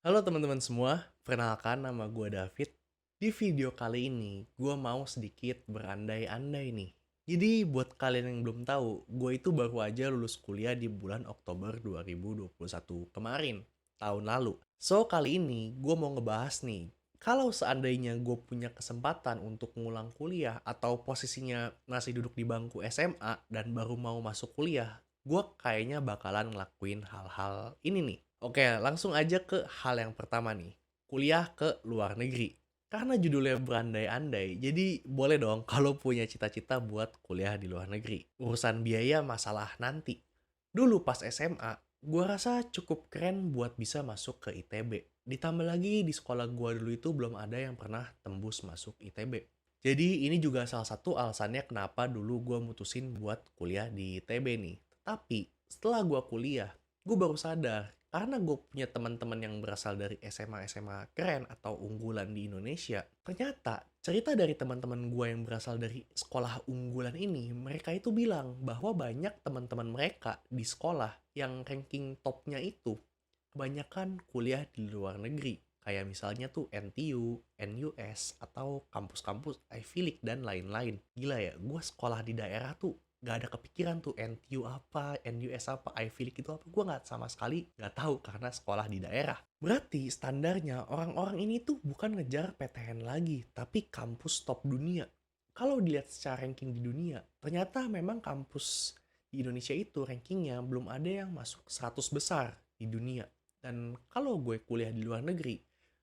Halo teman-teman semua, perkenalkan nama gue David. Di video kali ini, gue mau sedikit berandai-andai nih. Jadi buat kalian yang belum tahu, gue itu baru aja lulus kuliah di bulan Oktober 2021 kemarin, tahun lalu. So kali ini gue mau ngebahas nih, kalau seandainya gue punya kesempatan untuk ngulang kuliah atau posisinya masih duduk di bangku SMA dan baru mau masuk kuliah, gue kayaknya bakalan ngelakuin hal-hal ini nih. Oke, langsung aja ke hal yang pertama nih. Kuliah ke luar negeri. Karena judulnya berandai-andai, jadi boleh dong kalau punya cita-cita buat kuliah di luar negeri. Urusan biaya masalah nanti. Dulu pas SMA, gua rasa cukup keren buat bisa masuk ke ITB. Ditambah lagi di sekolah gua dulu itu belum ada yang pernah tembus masuk ITB. Jadi ini juga salah satu alasannya kenapa dulu gua mutusin buat kuliah di ITB nih. Tapi setelah gua kuliah, gue baru sadar karena gue punya teman-teman yang berasal dari SMA-SMA keren atau unggulan di Indonesia. Ternyata cerita dari teman-teman gue yang berasal dari sekolah unggulan ini, mereka itu bilang bahwa banyak teman-teman mereka di sekolah yang ranking topnya itu kebanyakan kuliah di luar negeri. Kayak misalnya tuh NTU, NUS, atau kampus-kampus Ivy League dan lain-lain. Gila ya, gue sekolah di daerah tuh gak ada kepikiran tuh NTU apa, NUS apa, Ivy League itu apa. Gue gak sama sekali gak tahu karena sekolah di daerah. Berarti standarnya orang-orang ini tuh bukan ngejar PTN lagi, tapi kampus top dunia. Kalau dilihat secara ranking di dunia, ternyata memang kampus di Indonesia itu rankingnya belum ada yang masuk 100 besar di dunia. Dan kalau gue kuliah di luar negeri,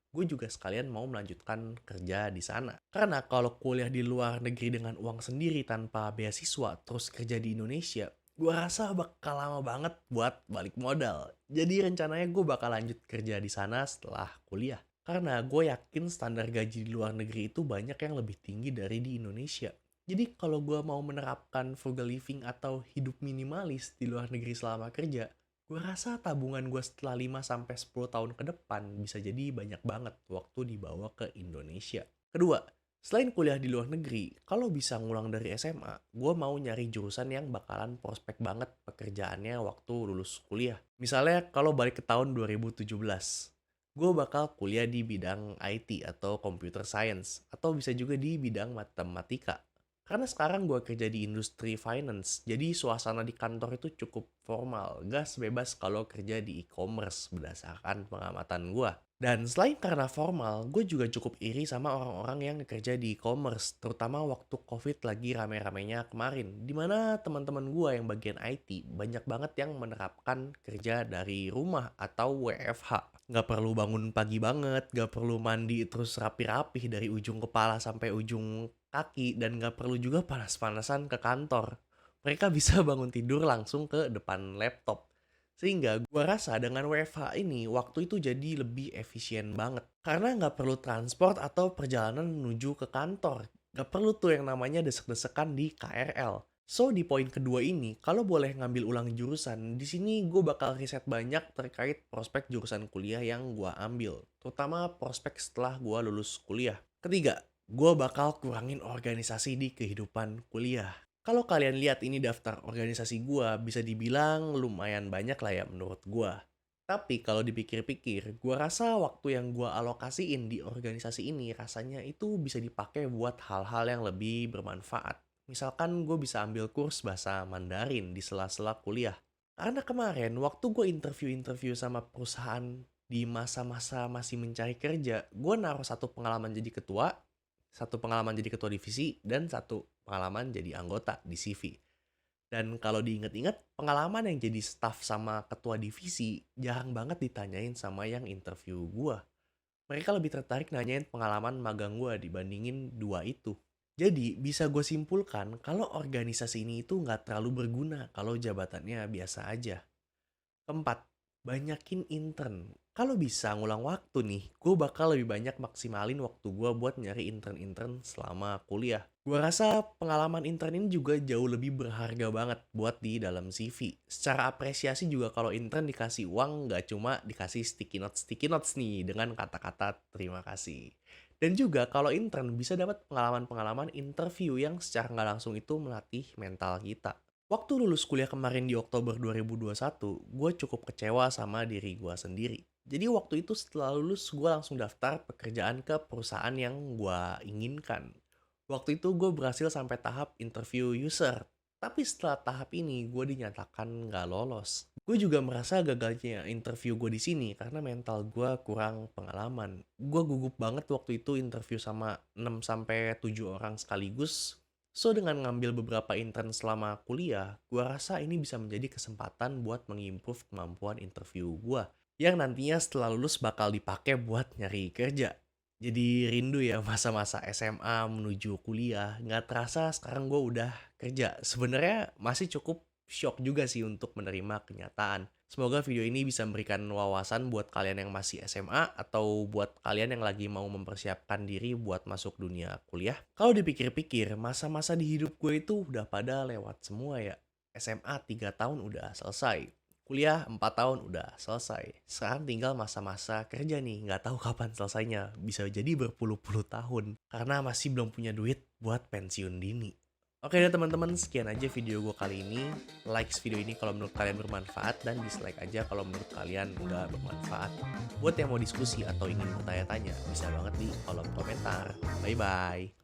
gue juga sekalian mau melanjutkan kerja di sana. Karena kalau kuliah di luar negeri dengan uang sendiri tanpa beasiswa terus kerja di Indonesia, gue rasa bakal lama banget buat balik modal. Jadi rencananya gue bakal lanjut kerja di sana setelah kuliah. Karena gue yakin standar gaji di luar negeri itu banyak yang lebih tinggi dari di Indonesia. Jadi kalau gue mau menerapkan frugal living atau hidup minimalis di luar negeri selama kerja, gue rasa tabungan gue setelah 5 sampai 10 tahun ke depan bisa jadi banyak banget waktu dibawa ke Indonesia. Kedua, selain kuliah di luar negeri, kalau bisa ngulang dari SMA, gue mau nyari jurusan yang bakalan prospek banget pekerjaannya waktu lulus kuliah. Misalnya kalau balik ke tahun 2017, gue bakal kuliah di bidang IT atau computer science, atau bisa juga di bidang matematika. Karena sekarang gue kerja di industri finance, jadi suasana di kantor itu cukup formal, gak sebebas kalau kerja di e-commerce berdasarkan pengamatan gue. Dan selain karena formal, gue juga cukup iri sama orang-orang yang kerja di e-commerce, terutama waktu COVID lagi rame-ramenya kemarin, dimana teman-teman gue yang bagian IT banyak banget yang menerapkan kerja dari rumah atau WFH. Gak perlu bangun pagi banget, gak perlu mandi terus rapi-rapih dari ujung kepala sampai ujung kaki, dan gak perlu juga panas-panasan ke kantor. Mereka bisa bangun tidur langsung ke depan laptop. Sehingga gue rasa dengan WFH ini waktu itu jadi lebih efisien banget. Karena gak perlu transport atau perjalanan menuju ke kantor. Gak perlu tuh yang namanya desek-desekan di KRL. So di poin kedua ini, kalau boleh ngambil ulang jurusan, di sini gue bakal riset banyak terkait prospek jurusan kuliah yang gue ambil. Terutama prospek setelah gue lulus kuliah. Ketiga, gue bakal kurangin organisasi di kehidupan kuliah. Kalau kalian lihat ini daftar organisasi gue, bisa dibilang lumayan banyak lah ya menurut gue. Tapi kalau dipikir-pikir, gue rasa waktu yang gue alokasiin di organisasi ini rasanya itu bisa dipakai buat hal-hal yang lebih bermanfaat. Misalkan gue bisa ambil kurs bahasa Mandarin di sela-sela kuliah. Karena kemarin waktu gue interview-interview sama perusahaan di masa-masa masih mencari kerja, gue naruh satu pengalaman jadi ketua divisi, dan satu pengalaman jadi anggota di CV. Dan kalau diinget-inget, pengalaman yang jadi staff sama ketua divisi jarang banget ditanyain sama yang interview gua. Mereka lebih tertarik nanyain pengalaman magang gua dibandingin dua itu. Jadi bisa gue simpulkan kalau organisasi ini itu nggak terlalu berguna kalau jabatannya biasa aja. Keempat, banyakin intern. Kalau bisa ngulang waktu nih, gue bakal lebih banyak maksimalin waktu gue buat nyari intern-intern selama kuliah. Gue rasa pengalaman intern ini juga jauh lebih berharga banget buat di dalam CV. Secara apresiasi juga kalau intern dikasih uang, nggak cuma dikasih sticky notes nih dengan kata-kata terima kasih. Dan juga kalau intern bisa dapat pengalaman-pengalaman interview yang secara nggak langsung itu melatih mental kita. Waktu lulus kuliah kemarin di Oktober 2021, gue cukup kecewa sama diri gue sendiri. Jadi waktu itu setelah lulus gue langsung daftar pekerjaan ke perusahaan yang gue inginkan. Waktu itu gue berhasil sampai tahap interview user. Tapi setelah tahap ini gue dinyatakan nggak lolos. Gue juga merasa gagalnya interview gue di sini karena mental gue kurang pengalaman. Gue gugup banget waktu itu interview sama 6 sampai 7 orang sekaligus. So dengan ngambil beberapa intern selama kuliah, gue rasa ini bisa menjadi kesempatan buat mengimprove kemampuan interview gue yang nantinya setelah lulus bakal dipakai buat nyari kerja. Jadi rindu ya masa-masa SMA menuju kuliah. Nggak terasa sekarang gue udah kerja. Sebenarnya masih cukup shock juga sih untuk menerima kenyataan. Semoga video ini bisa memberikan wawasan buat kalian yang masih SMA atau buat kalian yang lagi mau mempersiapkan diri buat masuk dunia kuliah. Kalau dipikir-pikir, masa-masa di hidup gue itu udah pada lewat semua ya. SMA 3 tahun udah selesai. Kuliah 4 tahun udah selesai. Sekarang tinggal masa-masa kerja nih, nggak tahu kapan selesainya. Bisa jadi berpuluh-puluh tahun. Karena masih belum punya duit buat pensiun dini. Oke deh teman-teman, sekian aja video gue kali ini. Like video ini kalau menurut kalian bermanfaat dan dislike aja kalau menurut kalian nggak bermanfaat. Buat yang mau diskusi atau ingin bertanya-tanya, bisa banget di kolom komentar. Bye-bye.